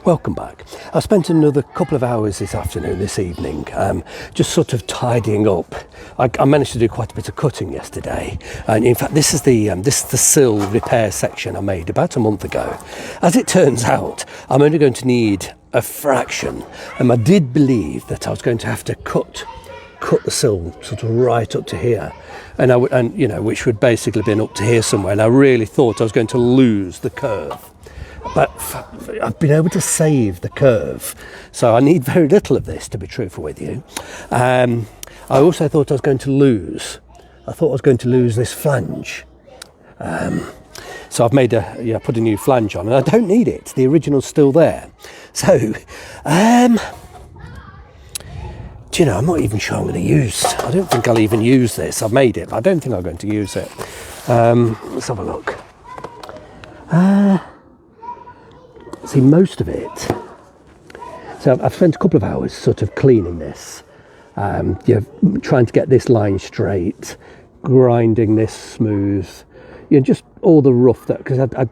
Welcome back. I spent another couple of hours this evening, just sort of tidying up. I managed to do quite a bit of cutting yesterday, and in fact this is the sill repair section I made about a month ago. As it turns out, I'm only going to need a fraction, and I did believe that I was going to have to cut the sill sort of right up to here, and you know, which would basically been up to here somewhere, and I really thought I was going to lose the curve. But I've been able to save the curve, so I need very little of this, to be truthful with you. I also thought I was going to lose. This flange. So I've made put a new flange on, and I don't need it. The original's still there. So, do you know, I'm not even sure I'm going to use. I don't think I'll even use this. I've made it, but I don't think I'm going to use it. Let's have a look. See, most of it. So I've spent a couple of hours sort of cleaning this, trying to get this line straight, grinding this smooth, just all the rough that, because I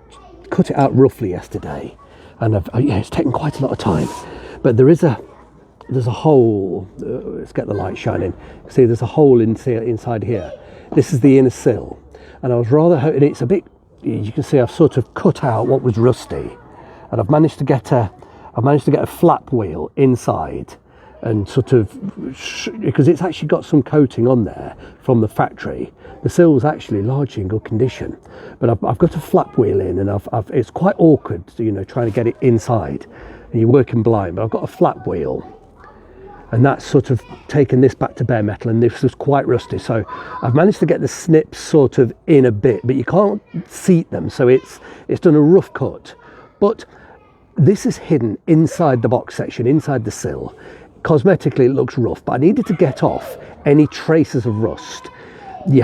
cut it out roughly yesterday, and it's taken quite a lot of time. But there's a hole. Let's get the light shining. See, there's a hole inside here. This is the inner sill, and I was rather hoping it's a bit. You can see I've sort of cut out what was rusty. And I've managed to get a flap wheel inside, and sort of, because it's actually got some coating on there from the factory. The sill was actually largely in good condition, but I've got a flap wheel in, and it's quite awkward, trying to get it inside, and you're working blind. But I've got a flap wheel, and that's sort of taken this back to bare metal, and this was quite rusty. So I've managed to get the snips sort of in a bit, but you can't seat them, so it's done a rough cut. But this is hidden inside the box section, inside the sill. Cosmetically, it looks rough, but I needed to get off any traces of rust. You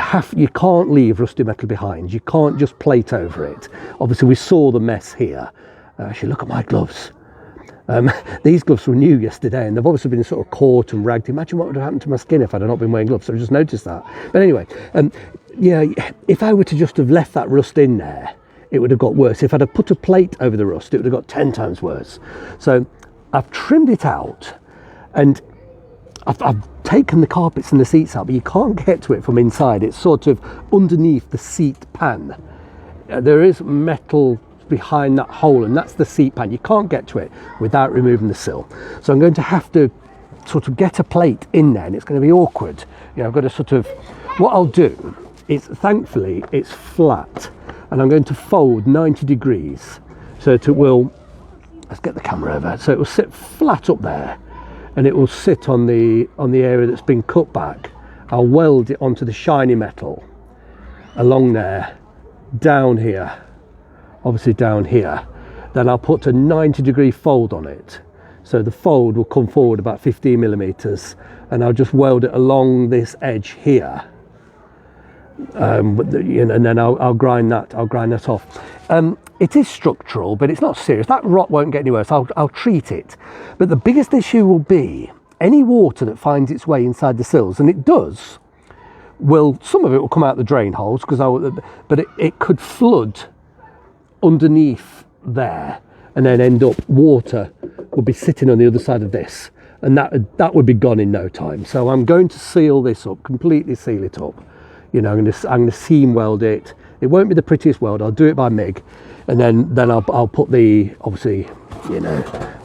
can't leave rusty metal behind. You can't just plate over it. Obviously, we saw the mess here. Actually, look at my gloves. These gloves were new yesterday, and they've obviously been sort of caught and ragged. Imagine what would have happened to my skin if I'd not been wearing gloves. So I just noticed that. But anyway, if I were to just have left that rust in there, it would have got worse. If I'd have put a plate over the rust, it would have got 10 times worse. So I've trimmed it out, and I've taken the carpets and the seats out, but you can't get to it from inside. It's sort of underneath the seat pan. There is metal behind that hole, and that's the seat pan. You can't get to it without removing the sill. So I'm going to have to sort of get a plate in there, and it's going to be awkward. I've got to sort of, what I'll do is, thankfully, it's flat. And I'm going to fold 90 degrees, so it will, let's get the camera over, so it will sit flat up there, and it will sit on the area that's been cut back. I'll weld it onto the shiny metal along there, down here, obviously down here. Then I'll put a 90-degree fold on it, so the fold will come forward about 15 millimeters, and I'll just weld it along this edge here. And then I'll grind that off. It is structural, but it's not serious. That rot won't get any worse. I'll treat it. But the biggest issue will be any water that finds its way inside the sills, and it does. Some of it will come out the drain holes, but it could flood underneath there, and then end up water will be sitting on the other side of this, and that would be gone in no time. So I'm going to seal this up, completely seal it up. I'm going to seam weld it. It won't be the prettiest weld. I'll do it by MIG, and then I'll put obviously,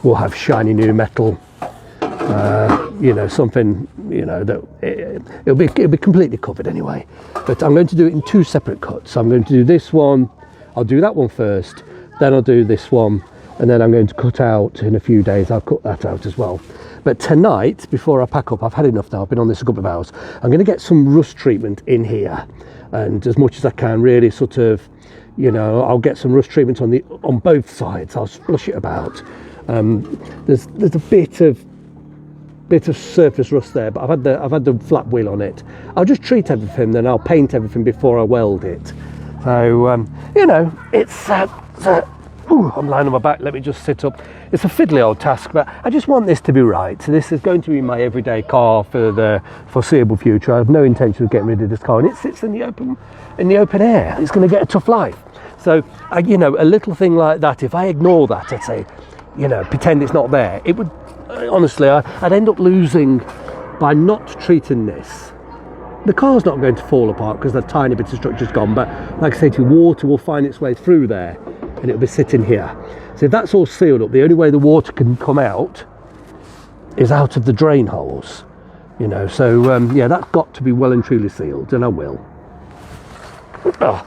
we'll have shiny new metal. Something, that it'll be completely covered anyway. But I'm going to do it in two separate cuts. So I'm going to do this one. I'll do that one first. Then I'll do this one, and then I'm going to cut out in a few days. I'll cut that out as well. But tonight, before I pack up, I've had enough now, I've been on this a couple of hours, I'm going to get some rust treatment in here, and as much as I can, really sort of, I'll get some rust treatment on both sides. I'll splush it about. There's a bit of surface rust there, but I've had the flap wheel on it. I'll just treat everything, then I'll paint everything before I weld it. So it's I'm lying on my back, let me just sit up. It's a fiddly old task, but I just want this to be right. So this is going to be my everyday car for the foreseeable future. I have no intention of getting rid of this car, and it sits in the open air. It's going to get a tough life. So a little thing like that, if I ignore that, I'd say, you know, pretend it's not there. It would, honestly, I'd end up losing by not treating this. The car's not going to fall apart because the tiny bit of structure's gone, but like I say to you, water will find its way through there and it'll be sitting here. So if that's all sealed up, the only way the water can come out is out of the drain holes, you know. So yeah, that's got to be well and truly sealed, and I will. Oh.